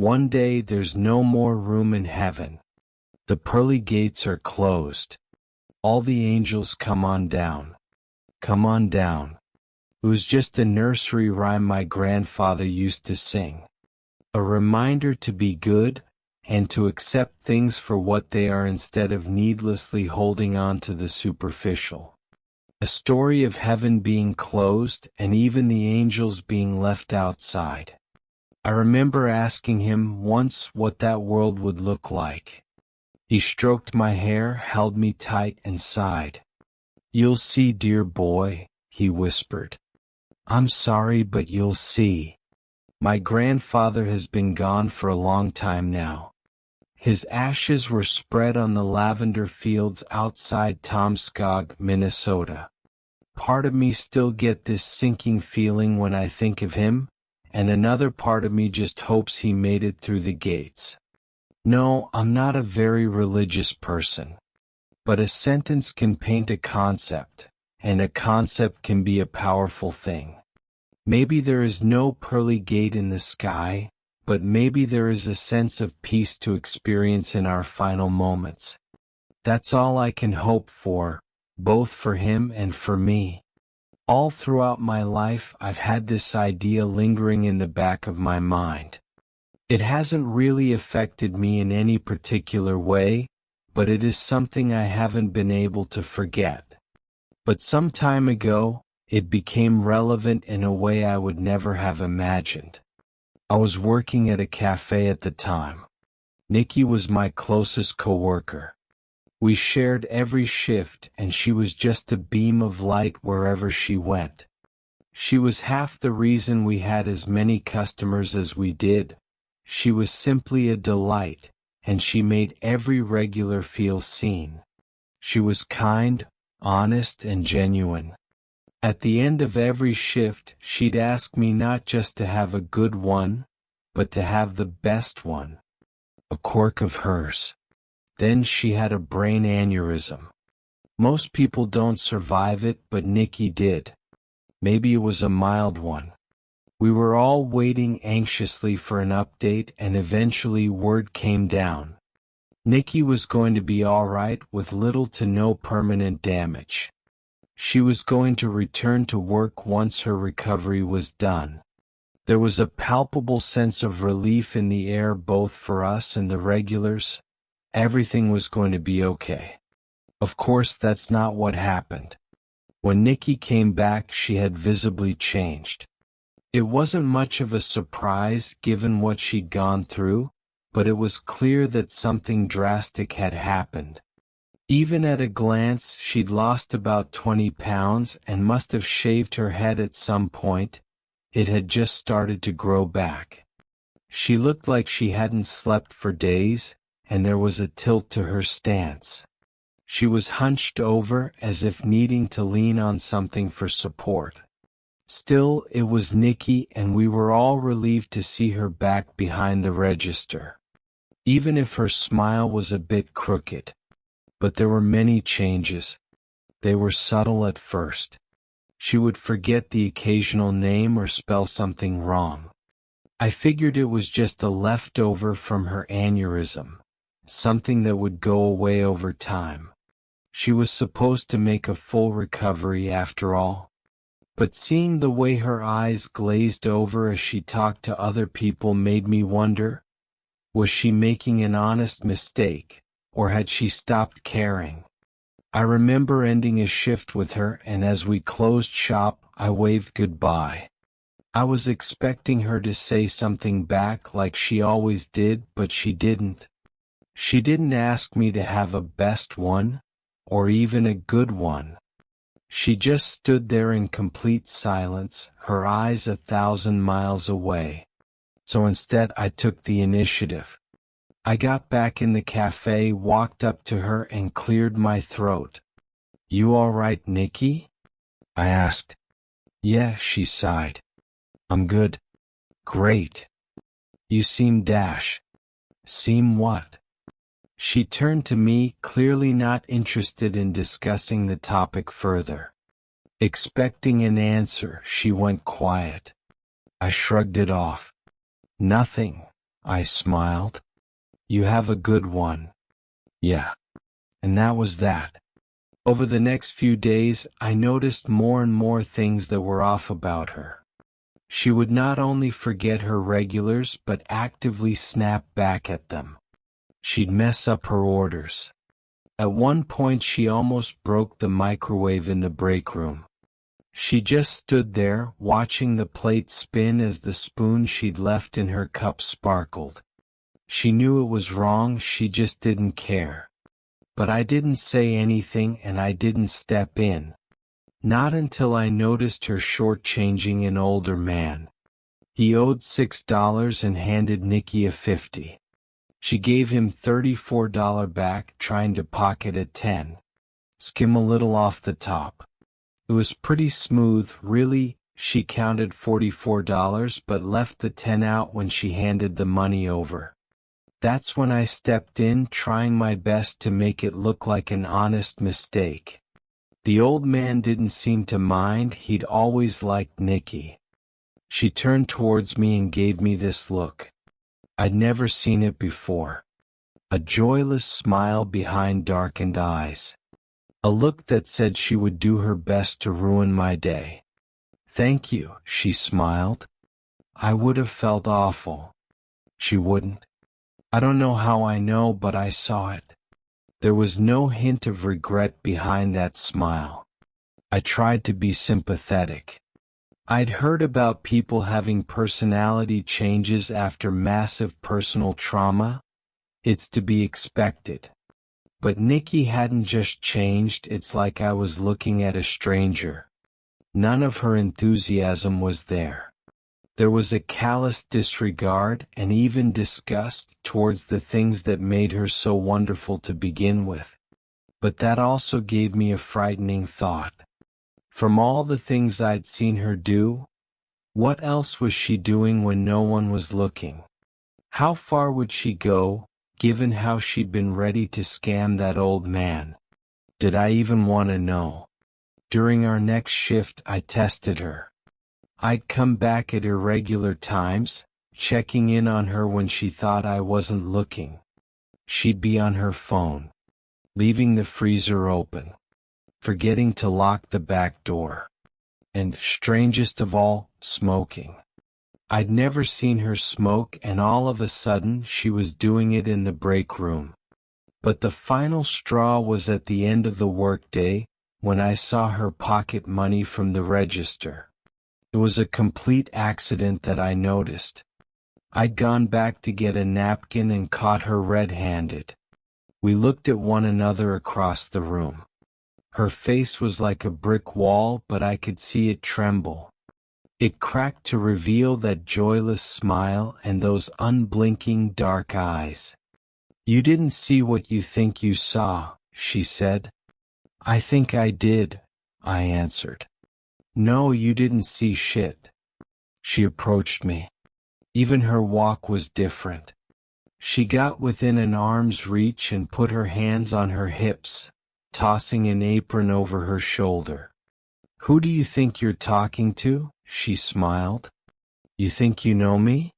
One day there's no more room in heaven. The pearly gates are closed. All the angels come on down. Come on down. It was just a nursery rhyme my grandfather used to sing. A reminder to be good, and to accept things for what they are instead of needlessly holding on to the superficial. A story of heaven being closed and even the angels being left outside. I remember asking him once what that world would look like. He stroked my hair, held me tight, and sighed. "You'll see, dear boy," he whispered. "I'm sorry, but you'll see." My grandfather has been gone for a long time now. His ashes were spread on the lavender fields outside Tomskog, Minnesota. Part of me still get this sinking feeling when I think of him, and another part of me just hopes he made it through the gates. No, I'm not a very religious person. But a sentence can paint a concept, and a concept can be a powerful thing. Maybe there is no pearly gate in the sky, but maybe there is a sense of peace to experience in our final moments. That's all I can hope for, both for him and for me. All throughout my life I've had this idea lingering in the back of my mind. It hasn't really affected me in any particular way, but it is something I haven't been able to forget. But some time ago, it became relevant in a way I would never have imagined. I was working at a cafe at the time. Nikki was my closest coworker. We shared every shift, and she was just a beam of light wherever she went. She was half the reason we had as many customers as we did. She was simply a delight, and she made every regular feel seen. She was kind, honest, and genuine. At the end of every shift, she'd ask me not just to have a good one, but to have the best one. A quirk of hers. Then she had a brain aneurysm. Most people don't survive it, but Nikki did. Maybe it was a mild one. We were all waiting anxiously for an update, and eventually word came down. Nikki was going to be all right with little to no permanent damage. She was going to return to work once her recovery was done. There was a palpable sense of relief in the air both for us and the regulars. Everything was going to be okay. Of course, that's not what happened. When Nikki came back, she had visibly changed. It wasn't much of a surprise given what she'd gone through, but it was clear that something drastic had happened. Even at a glance, she'd lost about 20 pounds and must have shaved her head at some point. It had just started to grow back. She looked like she hadn't slept for days, and there was a tilt to her stance. She was hunched over as if needing to lean on something for support. Still, it was Nikki, and we were all relieved to see her back behind the register. Even if her smile was a bit crooked. But there were many changes. They were subtle at first. She would forget the occasional name or spell something wrong. I figured it was just a leftover from her aneurysm, something that would go away over time. She was supposed to make a full recovery after all. But seeing the way her eyes glazed over as she talked to other people made me wonder, was she making an honest mistake? Or had she stopped caring? I remember ending a shift with her, and as we closed shop, I waved goodbye. I was expecting her to say something back like she always did, but she didn't. She didn't ask me to have a best one, or even a good one. She just stood there in complete silence, her eyes 1,000 miles away. So instead I took the initiative. I got back in the cafe, walked up to her, and cleared my throat. "You all right, Nikki?" I asked. "Yeah," she sighed. "I'm good." "Great. You seem dash." "Seem what?" She turned to me, clearly not interested in discussing the topic further. Expecting an answer, she went quiet. I shrugged it off. "Nothing. I smiled. You have a good one. Yeah. And that was that. Over the next few days, I noticed more and more things that were off about her. She would not only forget her regulars but actively snap back at them. She'd mess up her orders. At one point she almost broke the microwave in the break room. She just stood there, watching the plate spin as the spoon she'd left in her cup sparkled. She knew it was wrong, she just didn't care. But I didn't say anything and I didn't step in. Not until I noticed her shortchanging an older man. He owed $6 and handed Nikki a 50. She gave him $34 back, trying to pocket a 10. Skim a little off the top. It was pretty smooth, really. She counted $44 but left the 10 out when she handed the money over. That's when I stepped in, trying my best to make it look like an honest mistake. The old man didn't seem to mind, he'd always liked Nikki. She turned towards me and gave me this look. I'd never seen it before. A joyless smile behind darkened eyes. A look that said she would do her best to ruin my day. Thank you, she smiled. I would have felt awful. She wouldn't. I don't know how I know, but I saw it. There was no hint of regret behind that smile. I tried to be sympathetic. I'd heard about people having personality changes after massive personal trauma. It's to be expected. But Nikki hadn't just changed, it's like I was looking at a stranger. None of her enthusiasm was there. There was a callous disregard and even disgust towards the things that made her so wonderful to begin with. But that also gave me a frightening thought. From all the things I'd seen her do, what else was she doing when no one was looking? How far would she go, given how she'd been ready to scam that old man? Did I even want to know? During our next shift, I tested her. I'd come back at irregular times, checking in on her when she thought I wasn't looking. She'd be on her phone, leaving the freezer open, forgetting to lock the back door, and, strangest of all, smoking. I'd never seen her smoke, and all of a sudden she was doing it in the break room. But the final straw was at the end of the workday, when I saw her pocket money from the register. It was a complete accident that I noticed. I'd gone back to get a napkin and caught her red-handed. We looked at one another across the room. Her face was like a brick wall, but I could see it tremble. It cracked to reveal that joyless smile and those unblinking dark eyes. "You didn't see what you think you saw," she said. "I think I did," I answered. "No, you didn't see shit." She approached me. Even her walk was different. She got within an arm's reach and put her hands on her hips, tossing an apron over her shoulder. "Who do you think you're talking to?" she smiled. "You think you know me?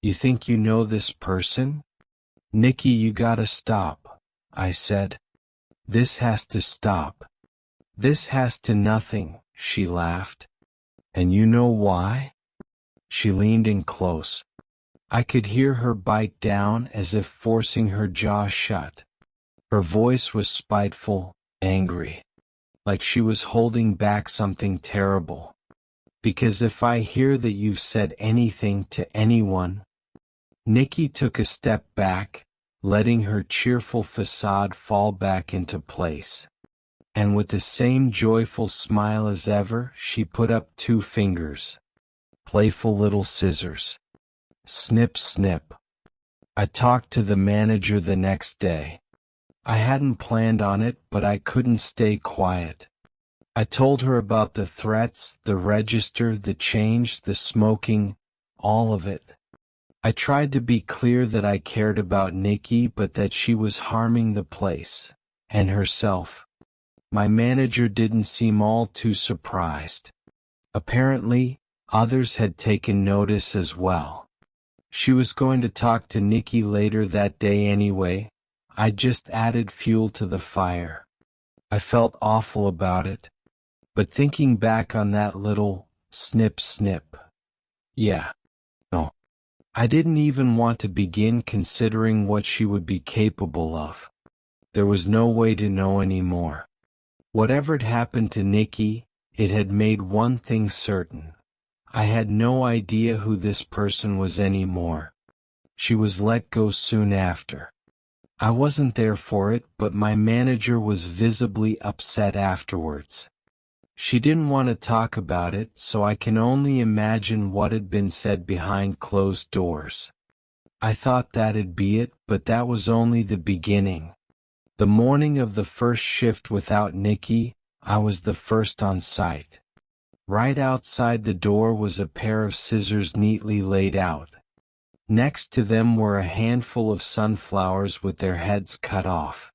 You think you know this person?" "Nikki, you gotta stop," I said. "This has to stop. This has to nothing," she laughed. "And you know why?" She leaned in close. I could hear her bite down as if forcing her jaw shut. Her voice was spiteful, angry, like she was holding back something terrible. "Because if I hear that you've said anything to anyone—" Nikki took a step back, letting her cheerful facade fall back into place. And with the same joyful smile as ever, she put up 2 fingers. Playful little scissors. Snip, snip. I talked to the manager the next day. I hadn't planned on it, but I couldn't stay quiet. I told her about the threats, the register, the change, the smoking, all of it. I tried to be clear that I cared about Nikki, but that she was harming the place, and herself. My manager didn't seem all too surprised. Apparently, others had taken notice as well. She was going to talk to Nikki later that day anyway. I just added fuel to the fire. I felt awful about it. But thinking back on that little snip snip. Yeah. No. I didn't even want to begin considering what she would be capable of. There was no way to know anymore. Whatever had happened to Nikki, it had made one thing certain. I had no idea who this person was anymore. She was let go soon after. I wasn't there for it, but my manager was visibly upset afterwards. She didn't want to talk about it, so I can only imagine what had been said behind closed doors. I thought that'd be it, but that was only the beginning. The morning of the first shift without Nikki, I was the first on site. Right outside the door was a pair of scissors neatly laid out. Next to them were a handful of sunflowers with their heads cut off.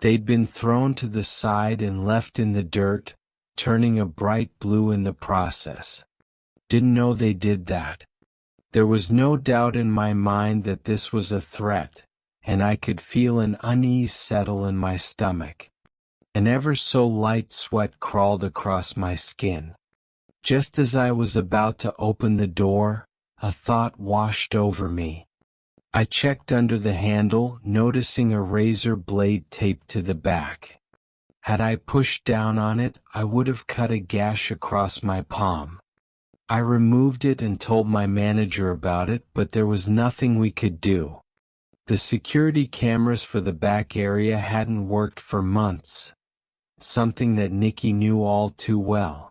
They'd been thrown to the side and left in the dirt, turning a bright blue in the process. Didn't know they did that. There was no doubt in my mind that this was a threat, and I could feel an unease settle in my stomach. An ever so light sweat crawled across my skin. Just as I was about to open the door, a thought washed over me. I checked under the handle, noticing a razor blade taped to the back. Had I pushed down on it, I would have cut a gash across my palm. I removed it and told my manager about it, but there was nothing we could do. The security cameras for the back area hadn't worked for months, something that Nikki knew all too well.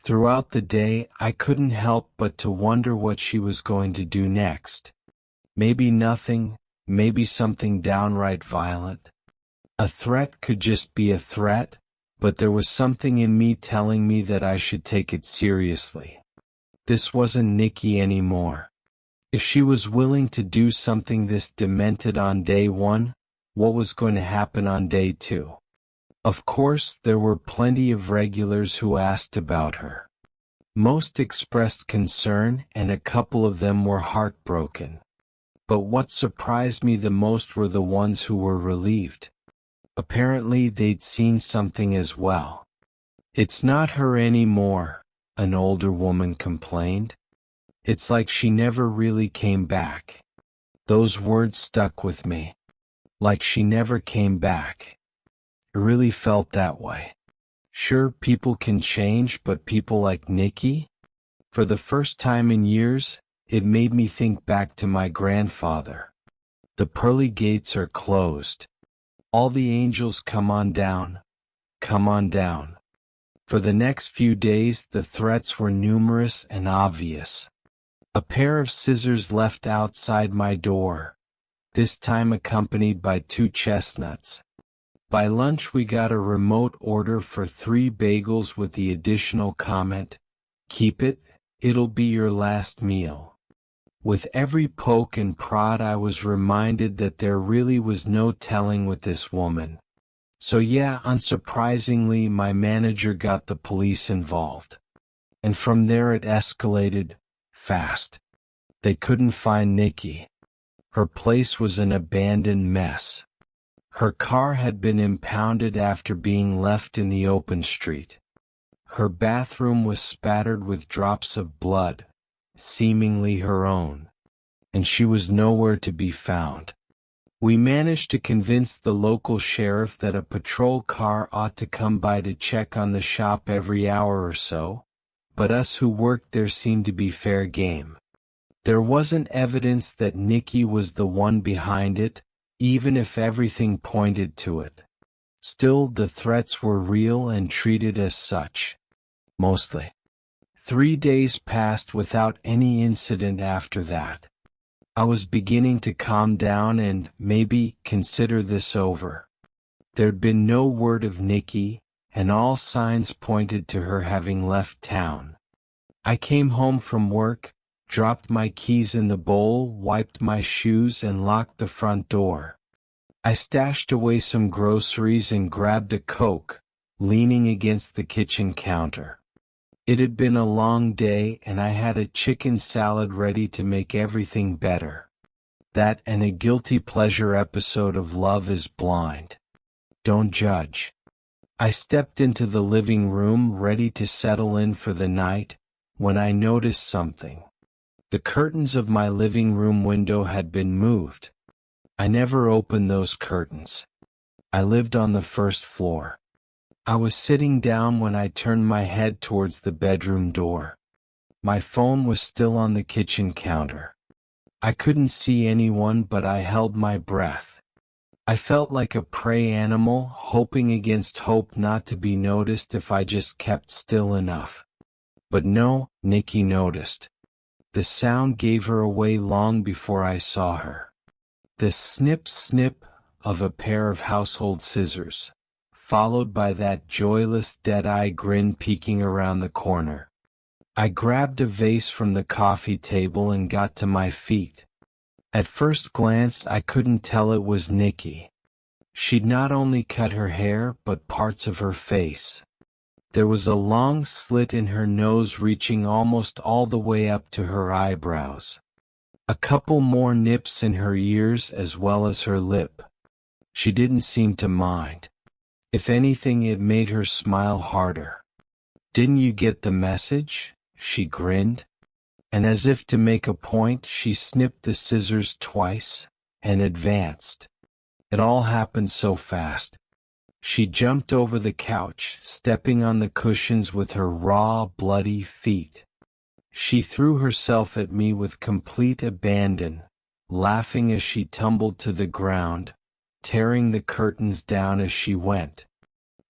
Throughout the day, I couldn't help but to wonder what she was going to do next. Maybe nothing, maybe something downright violent. A threat could just be a threat, but there was something in me telling me that I should take it seriously. This wasn't Nikki anymore. If she was willing to do something this demented on day one, what was going to happen on day two? Of course, there were plenty of regulars who asked about her. Most expressed concern, and a couple of them were heartbroken. But what surprised me the most were the ones who were relieved. Apparently they'd seen something as well. "It's not her anymore," an older woman complained. "It's like she never really came back." Those words stuck with me. Like she never came back. It really felt that way. Sure, people can change, but people like Nikki? For the first time in years, it made me think back to my grandfather. The pearly gates are closed. All the angels come on down. Come on down. For the next few days, the threats were numerous and obvious. A pair of scissors left outside my door, this time accompanied by 2 chestnuts. By lunch we got a remote order for 3 bagels with the additional comment, "Keep it, it'll be your last meal." With every poke and prod I was reminded that there really was no telling with this woman. So yeah, unsurprisingly, my manager got the police involved. And from there it escalated, fast. They couldn't find Nikki. Her place was an abandoned mess. Her car had been impounded after being left in the open street. Her bathroom was spattered with drops of blood, seemingly her own, and she was nowhere to be found. We managed to convince the local sheriff that a patrol car ought to come by to check on the shop every hour or so, but us who worked there seemed to be fair game. There wasn't evidence that Nikki was the one behind it, even if everything pointed to it. Still, the threats were real and treated as such. Mostly. 3 days passed without any incident after that. I was beginning to calm down and, maybe, consider this over. There'd been no word of Nikki, and all signs pointed to her having left town. I came home from work, dropped my keys in the bowl, wiped my shoes and locked the front door. I stashed away some groceries and grabbed a Coke, leaning against the kitchen counter. It had been a long day and I had a chicken salad ready to make everything better. That and a guilty pleasure episode of Love is Blind. Don't judge. I stepped into the living room ready to settle in for the night, when I noticed something. The curtains of my living room window had been moved. I never opened those curtains. I lived on the first floor. I was sitting down when I turned my head towards the bedroom door. My phone was still on the kitchen counter. I couldn't see anyone, but I held my breath. I felt like a prey animal, hoping against hope not to be noticed if I just kept still enough. But no, Nikki noticed. The sound gave her away long before I saw her. The snip-snip of a pair of household scissors, followed by that joyless dead-eye grin peeking around the corner. I grabbed a vase from the coffee table and got to my feet. At first glance I couldn't tell it was Nikki. She'd not only cut her hair but parts of her face. There was a long slit in her nose reaching almost all the way up to her eyebrows. A couple more nips in her ears as well as her lip. She didn't seem to mind. If anything, it made her smile harder. "Didn't you get the message?" she grinned. And as if to make a point, she snipped the scissors twice, and advanced. It all happened so fast. She jumped over the couch, stepping on the cushions with her raw, bloody feet. She threw herself at me with complete abandon, laughing as she tumbled to the ground, tearing the curtains down as she went.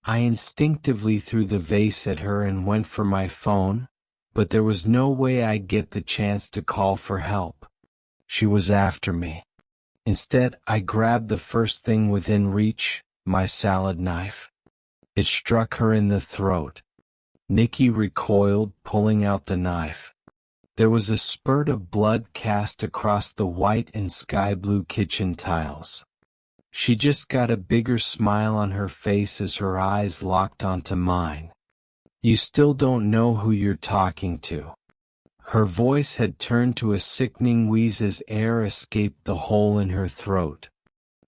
I instinctively threw the vase at her and went for my phone, but there was no way I'd get the chance to call for help. She was after me. Instead, I grabbed the first thing within reach, my salad knife. It struck her in the throat. Nikki recoiled, pulling out the knife. There was a spurt of blood cast across the white and sky blue kitchen tiles. She just got a bigger smile on her face as her eyes locked onto mine. "You still don't know who you're talking to." Her voice had turned to a sickening wheeze as air escaped the hole in her throat.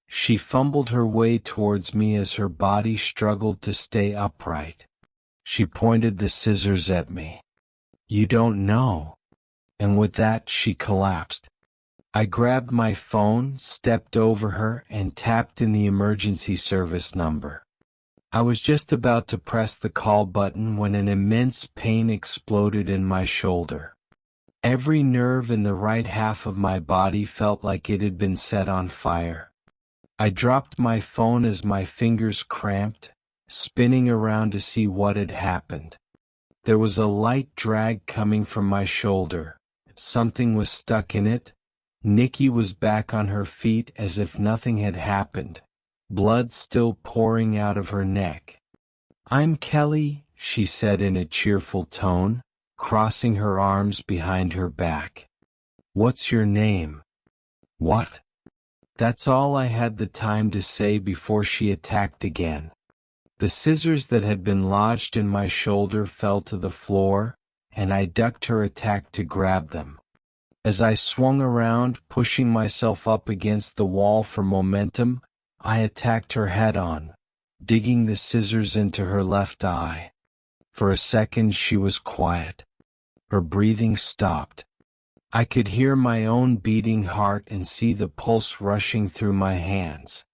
She fumbled her way towards me as her body struggled to stay upright. She pointed the scissors at me. "You don't know." And with that she collapsed. I grabbed my phone, stepped over her, and tapped in the emergency service number. I was just about to press the call button when an immense pain exploded in my shoulder. Every nerve in the right half of my body felt like it had been set on fire. I dropped my phone as my fingers cramped, spinning around to see what had happened. There was a light drag coming from my shoulder. Something was stuck in it. Nikki was back on her feet as if nothing had happened, blood still pouring out of her neck. "I'm Kelly," she said in a cheerful tone, crossing her arms behind her back. "What's your name?" "What?" That's all I had the time to say before she attacked again. The scissors that had been lodged in my shoulder fell to the floor, and I ducked her attack to grab them. As I swung around, pushing myself up against the wall for momentum, I attacked her head-on, digging the scissors into her left eye. For a second she was quiet. Her breathing stopped. I could hear my own beating heart and see the pulse rushing through my hands.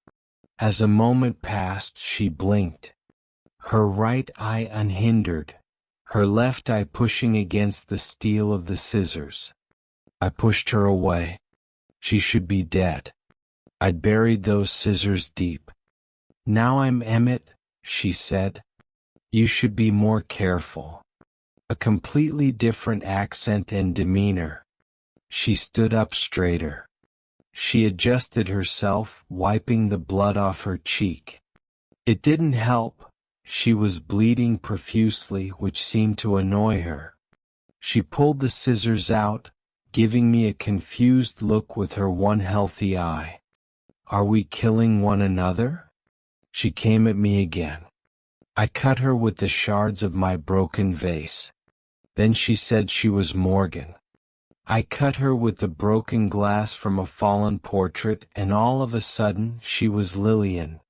As a moment passed, she blinked. Her right eye unhindered, her left eye pushing against the steel of the scissors. I pushed her away. She should be dead. I'd buried those scissors deep. "Now I'm Emmett," she said. "You should be more careful." A completely different accent and demeanor. She stood up straighter. She adjusted herself, wiping the blood off her cheek. It didn't help. She was bleeding profusely, which seemed to annoy her. She pulled the scissors out, giving me a confused look with her one healthy eye. "Are we killing one another?" She came at me again. I cut her with the shards of my broken vase. Then she said she was Morgan. I cut her with the broken glass from a fallen portrait, and all of a sudden she was Lillian.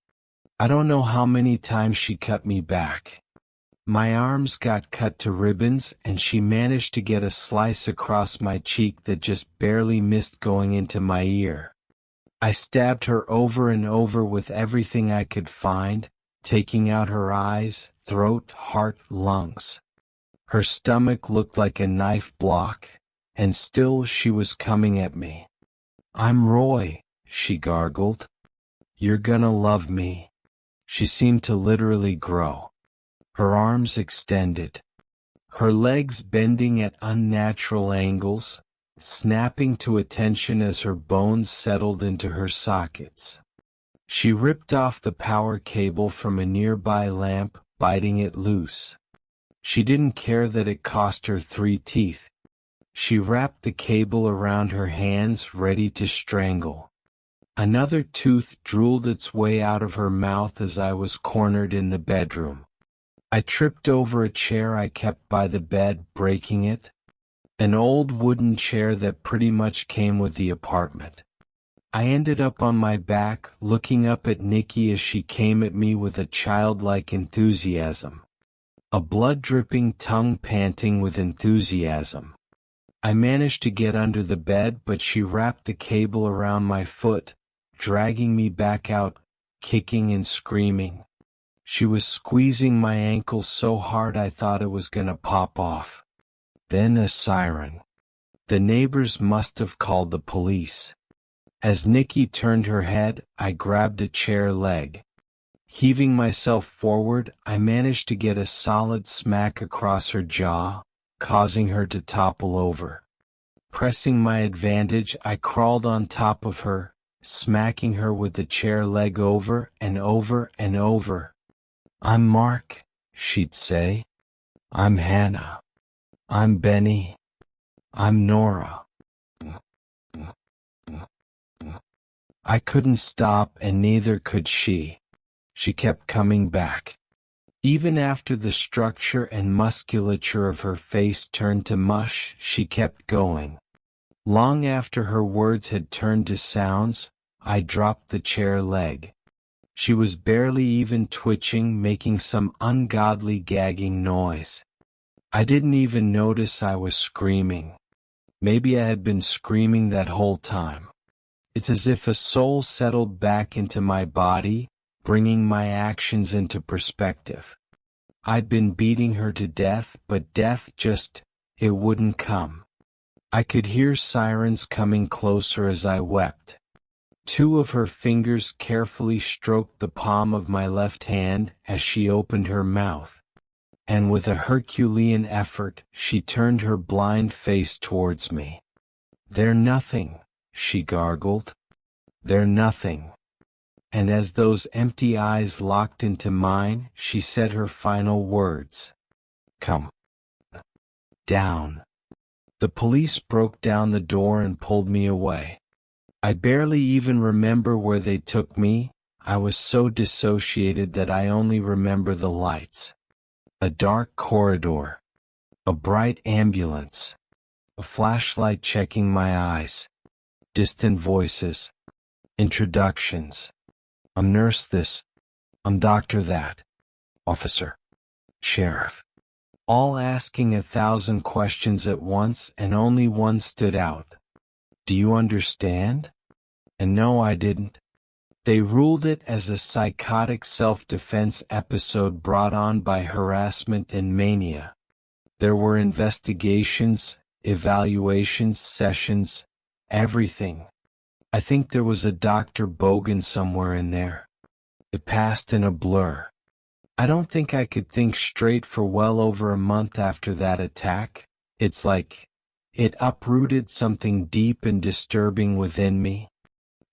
I don't know how many times she cut me back. My arms got cut to ribbons, and she managed to get a slice across my cheek that just barely missed going into my ear. I stabbed her over and over with everything I could find, taking out her eyes, throat, heart, lungs. Her stomach looked like a knife block, and still she was coming at me. "I'm Roy," she gargled. "You're gonna love me." She seemed to literally grow. Her arms extended, her legs bending at unnatural angles, snapping to attention as her bones settled into her sockets. She ripped off the power cable from a nearby lamp, biting it loose. She didn't care that it cost her 3 teeth. She wrapped the cable around her hands, ready to strangle. Another tooth drooled its way out of her mouth as I was cornered in the bedroom. I tripped over a chair I kept by the bed, breaking it. An old wooden chair that pretty much came with the apartment. I ended up on my back, looking up at Nikki as she came at me with a childlike enthusiasm. A blood-dripping tongue panting with enthusiasm. I managed to get under the bed, but she wrapped the cable around my foot, dragging me back out, kicking and screaming. She was squeezing my ankle so hard I thought it was gonna pop off. Then a siren. The neighbors must have called the police. As Nikki turned her head, I grabbed a chair leg. Heaving myself forward, I managed to get a solid smack across her jaw, causing her to topple over. Pressing my advantage, I crawled on top of her, smacking her with the chair leg over and over and over. "I'm Mark," she'd say. "I'm Hannah. I'm Benny. I'm Nora." I couldn't stop, and neither could she. She kept coming back. Even after the structure and musculature of her face turned to mush, she kept going. Long after her words had turned to sounds, I dropped the chair leg. She was barely even twitching, making some ungodly gagging noise. I didn't even notice I was screaming. Maybe I had been screaming that whole time. It's as if a soul settled back into my body, bringing my actions into perspective. I'd been beating her to death, but death it wouldn't come. I could hear sirens coming closer as I wept. 2 of her fingers carefully stroked the palm of my left hand as she opened her mouth. And with a Herculean effort, she turned her blind face towards me. "They're nothing," she gargled. "They're nothing." And as those empty eyes locked into mine, she said her final words. "Come down." The police broke down the door and pulled me away. I barely even remember where they took me. I was so dissociated that I only remember the lights. A dark corridor. A bright ambulance. A flashlight checking my eyes. Distant voices. Introductions. "I'm nurse this. I'm doctor that. Officer. Sheriff." All asking 1,000 questions at once, and only one stood out. "Do you understand?" And no, I didn't. They ruled it as a psychotic self-defense episode brought on by harassment and mania. There were investigations, evaluations, sessions, everything. I think there was a Dr. Bogan somewhere in there. It passed in a blur. I don't think I could think straight for well over a month after that attack. It's like it uprooted something deep and disturbing within me.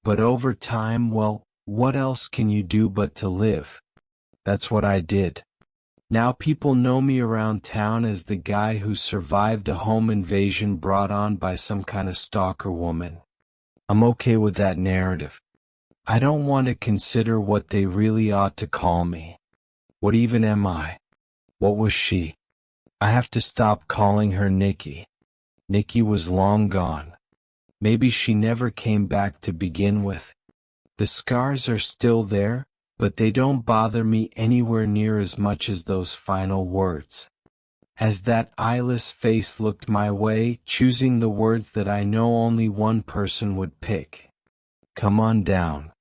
But over time, well, what else can you do but to live? That's what I did. Now people know me around town as the guy who survived a home invasion brought on by some kind of stalker woman. I'm okay with that narrative. I don't want to consider what they really ought to call me. What even am I? What was she? I have to stop calling her Nikki. Nikki was long gone. Maybe she never came back to begin with. The scars are still there, but they don't bother me anywhere near as much as those final words. As that eyeless face looked my way, choosing the words that I know only one person would pick. Come on down.